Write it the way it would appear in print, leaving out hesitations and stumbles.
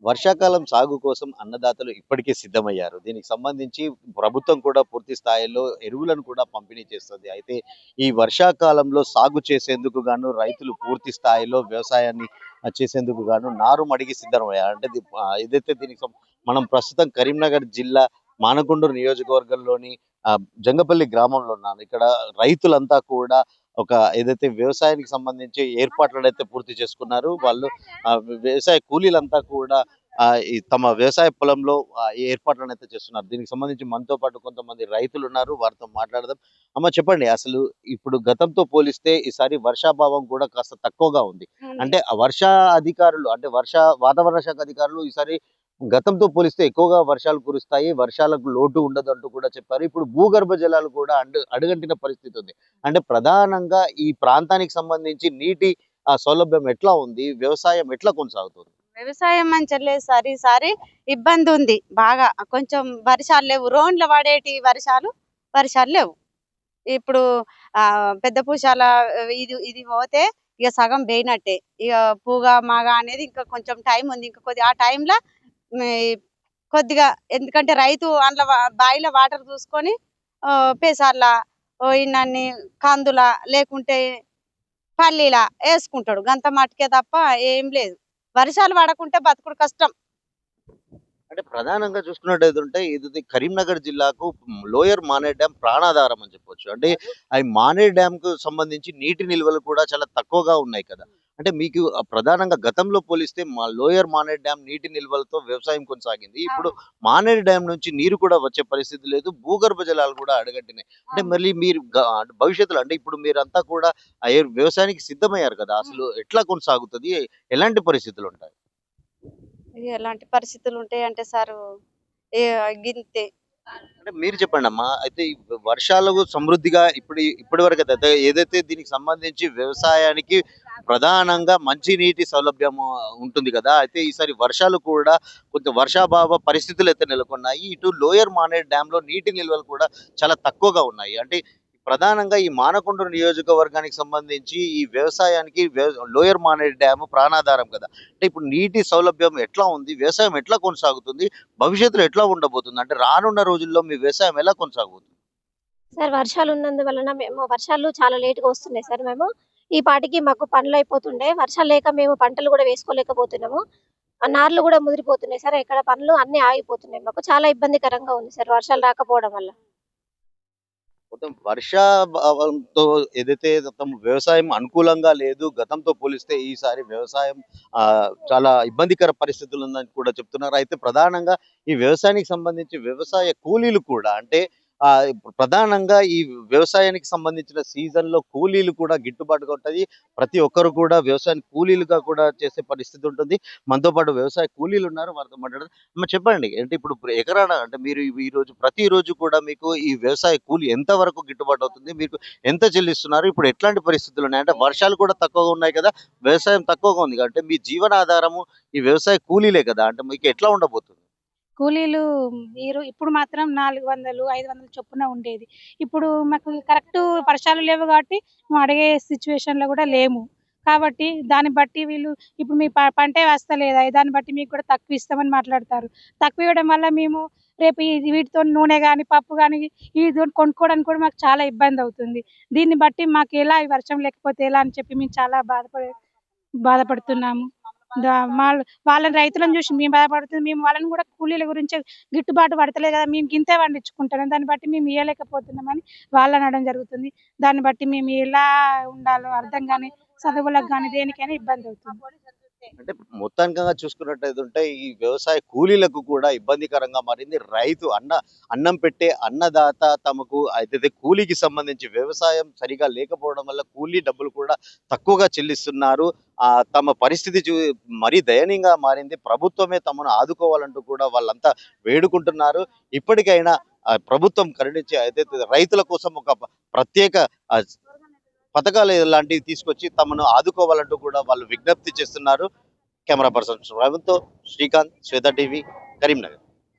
వర్షాకాలం సాగు కోసం అన్నదాతలు ఇప్పటికే సిద్ధమయ్యారు. దీనికి సంబంధించి ప్రభుత్వం కూడా పూర్తి స్థాయిలో ఎరువులను కూడా పంపిణీ చేస్తుంది. అయితే ఈ వర్షాకాలంలో సాగు చేసేందుకు గాను రైతులు పూర్తి స్థాయిలో వ్యవసాయాన్ని చేసేందుకు గాను నారుమడికి సిద్ధమయ్యారు. అంటే ఏదైతే మనం ప్రస్తుతం కరీంనగర్ జిల్లా మానకొండూరు నియోజకవర్గంలోని జంగపల్లి గ్రామంలో ఉన్నాను. ఇక్కడ రైతులంతా కూడా ఒక ఏదైతే వ్యవసాయానికి సంబంధించి ఏర్పాట్లనైతే పూర్తి చేసుకున్నారు. వాళ్ళు వ్యవసాయ కూలీలంతా కూడా ఈ తమ వ్యవసాయ పొలంలో ఈ ఏర్పాట్లనైతే చేస్తున్నారు. దీనికి సంబంధించి మనతో పాటు కొంతమంది రైతులున్నారు. వారితో మాట్లాడదాం. అమ్మ చెప్పండి, అసలు ఇప్పుడు గతంతో పోలిస్తే ఈసారి వర్షాభావం కూడా కాస్త తక్కువగా ఉంది. అంటే ఆ అధికారులు అంటే వాతావరణ శాఖ అధికారులు ఈసారి గతంతో పోలిస్తే ఎక్కువగా వర్షాలు కురుస్తాయి. వర్షాలకు లోటు ఉండదంటూ కూడా చెప్పారు. ఇప్పుడు భూగర్భ జలాలు కూడా అడుగంటిన పరిస్థితి ఉంది. అంటే ప్రధానంగా ఈ ప్రాంతానికి సంబంధించి నీటి సౌలభ్యం ఎట్లా ఉంది? వ్యవసాయం ఎట్లా కొనసాగుతుంది? వ్యవసాయం మంచిగా లేదు సార్. ఈసారి ఇబ్బంది ఉంది బాగా. కొంచెం వర్షాలు లేవు. రోడ్ల పడేటి వర్షాలు లేవు. ఇప్పుడు పెద్ద పూశాల ఇది ఇది పోతే ఇక సగం పోయినట్టే. ఇక పూగ మాగ అనేది ఇంకా కొంచెం టైం ఉంది. ఇంకా కొద్దిగా ఆ టైంలో కొద్దిగా, ఎందుకంటే రైతు అందులో బావిలో వాటర్ చూసుకొని పెసార్ల ఇన్ని కందుల లేకుంటే పల్లీల వేసుకుంటాడు. గంత మట్టుకే తప్ప ఏం లేదు. వర్షాలు పడకుంటే బతుకుడు కష్టం. అంటే ప్రధానంగా చూసుకున్నట్టయితే ఇది కరీంనగర్ జిల్లాకు లోయర్ మానేర్ డ్యామ్ ప్రాణాధారం అని చెప్పొచ్చు. అంటే అది మానేర్ డ్యామ్ కు సంబంధించి నీటి నిల్వలు కూడా చాలా తక్కువగా ఉన్నాయి కదా. అంటే మీకు ప్రధానంగా గతంలో పోలిస్తే లోయర్ మానేర్ డ్యామ్ నీటి నిల్వలతో వ్యవసాయం కొనసాగింది. ఇప్పుడు మానేర్ డ్యామ్ నుంచి నీరు కూడా వచ్చే పరిస్థితి లేదు. భూగర్భ జలాలు కూడా అడగట్టినాయి. అంటే మళ్ళీ మీరు భవిష్యత్తులో అంటే ఇప్పుడు మీరంతా కూడా వ్యవసాయానికి సిద్ధమయ్యారు కదా. అసలు ఎట్లా కొనసాగుతుంది? ఎలాంటి పరిస్థితులు ఉంటాయి? ఎలాంటి పరిస్థితులు ఉంటాయంటే సారు గింతే. అంటే మీరు చెప్పండి అమ్మా. అయితే ఈ వర్షాలు సమృద్ధిగా ఇప్పటి వరకు అయితే ఏదైతే దీనికి సంబంధించి వ్యవసాయానికి ప్రధానంగా మంచి నీటి సౌలభ్యం ఉంటుంది కదా. అయితే ఈసారి వర్షాలు కూడా కొంచెం వర్షాభావ పరిస్థితులు అయితే నెలకొన్నాయి. ఇటు లోయర్ మానేర్ డ్యామ్ లో నీటి నిల్వలు కూడా చాలా తక్కువగా ఉన్నాయి. అంటే ప్రధానంగా ఈ మానకొండూరు నియోజకవర్గానికి సంబంధించి ఈ వ్యవసాయానికి లోయర్ మానేర్ డ్యామ్ ప్రాణాధారం కదా. అంటే ఇప్పుడు నీటి సౌలభ్యం ఎట్లా ఉంది? వ్యవసాయం ఎట్లా కొనసాగుతుంది? భవిష్యత్తులో ఎట్లా ఉండబోతుంది? అంటే రానున్న రోజుల్లో మీ వ్యవసాయం ఎలా కొనసాగుతుంది? సార్, వర్షాలు ఉన్నందువలన వర్షాలు చాలా లేట్‌గా వస్తున్నాయి సార్. ఈ పాటికి మాకు పనులు అయిపోతుండే. వర్షాలు లేక మేము పంటలు కూడా వేసుకోలేకపోతున్నాము. నార్లు కూడా ముదిరిపోతున్నాయి సార్. ఇక్కడ పనులు అన్నీ ఆగిపోతున్నాయి. మాకు చాలా ఇబ్బందికరంగా ఉంది సార్ వర్షాలు రాకపోవడం వల్ల. మొత్తం వర్షాభావంతో ఏదైతే వ్యవసాయం అనుకూలంగా లేదు. గతంతో పోలిస్తే ఈసారి వ్యవసాయం చాలా ఇబ్బందికర పరిస్థితులు ఉందని కూడా చెప్తున్నారు. అయితే ప్రధానంగా ఈ వ్యవసాయానికి సంబంధించి వ్యవసాయ కూలీలు కూడా అంటే ప్రధానంగా ఈ వ్యవసాయానికి సంబంధించిన సీజన్ లో కూలీలు కూడా గిట్టుబాటుగా ఉంటది. ప్రతి ఒక్కరు కూడా వ్యవసాయానికి కూలీలుగా కూడా చేసే పరిస్థితి ఉంటుంది. మనతో పాటు వ్యవసాయ కూలీలు ఉన్నారు. వారితో మాట్లాడదాం. అమ్మ చెప్పండి, అంటే ఇప్పుడు ఎకరాన అంటే మీరు ప్రతిరోజు కూడా మీకు ఈ వ్యవసాయ కూలి ఎంత వరకు గిట్టుబాటు అవుతుంది? మీకు ఎంత చెల్లిస్తున్నారు? ఇప్పుడు ఎట్లాంటి పరిస్థితులు ఉన్నాయి? అంటే వర్షాలు కూడా తక్కువగా ఉన్నాయి కదా, వ్యవసాయం తక్కువగా ఉంది. అంటే మీ జీవనాధారము ఈ వ్యవసాయ కూలీలే కదా. అంటే మీకు ఎట్లా ఉండబోతుంది? కూలీలు ఇప్పుడు మాత్రం 400, 500 చొప్పున ఉండేది. ఇప్పుడు మాకు కరెక్ట్ వర్షాలు లేవు కాబట్టి మేము అడిగే సిచ్యువేషన్‌లో కూడా లేము. కాబట్టి దాన్ని బట్టి వీళ్ళు ఇప్పుడు మీ పంటే వస్తలేదా? దాన్ని బట్టి మీకు కూడా తక్కువ ఇస్తామని మాట్లాడతారు. తక్కువ ఇవ్వడం వల్ల మేము రేపు వీటితోని నూనె గాని, పప్పు గాని ఇది కొనుక్కోవడానికి కూడా మాకు చాలా ఇబ్బంది అవుతుంది. దీన్ని బట్టి మాకు ఎలా, ఈ వర్షం లేకపోతే ఎలా అని చెప్పి మేము చాలా బాధపడుతున్నాము. వాళ్ళని రైతులను చూసి మేము బాధపడుతుంది. మేము వాళ్ళని కూడా కూలీల గురించి గిట్టుబాటు పడతలేదు కదా, మేము గింతే పండించుకుంటాం. దాన్ని బట్టి మేము ఇయ్యలేకపోతున్నామని వాళ్ళు అనడం జరుగుతుంది. దాన్ని బట్టి మేము ఎలా ఉండాలో అర్థం గాని, చదువులకు గాని దేనికైనా ఇబ్బంది అవుతుంది. అంటే మొత్తానికంగా చూసుకున్నట్టయితే ఈ వ్యవసాయ కూలీలకు కూడా ఇబ్బందికరంగా మారింది. అన్నం పెట్టే అన్నదాత తమకు అయితే కూలీకి సంబంధించి వ్యవసాయం సరిగా లేకపోవడం వల్ల కూలీ డబ్బులు కూడా తక్కువగా చెల్లిస్తున్నారు. తమ పరిస్థితి మరీ దయనీయంగా మారింది. ప్రభుత్వమే తమను ఆదుకోవాలంటూ కూడా వాళ్ళంతా వేడుకుంటున్నారు. ఇప్పటికైనా ప్రభుత్వం కరుణించి అయితే రైతుల కోసం ఒక ప్రత్యేక పథకాలు లాంటివి తీసుకొచ్చి తమను ఆదుకోవాలంటూ కూడా వాళ్ళు విజ్ఞప్తి చేస్తున్నారు. కెమెరా పర్సన్ రవితో శ్రీకాంత్, శ్వేత టీవీ, కరీంనగర్.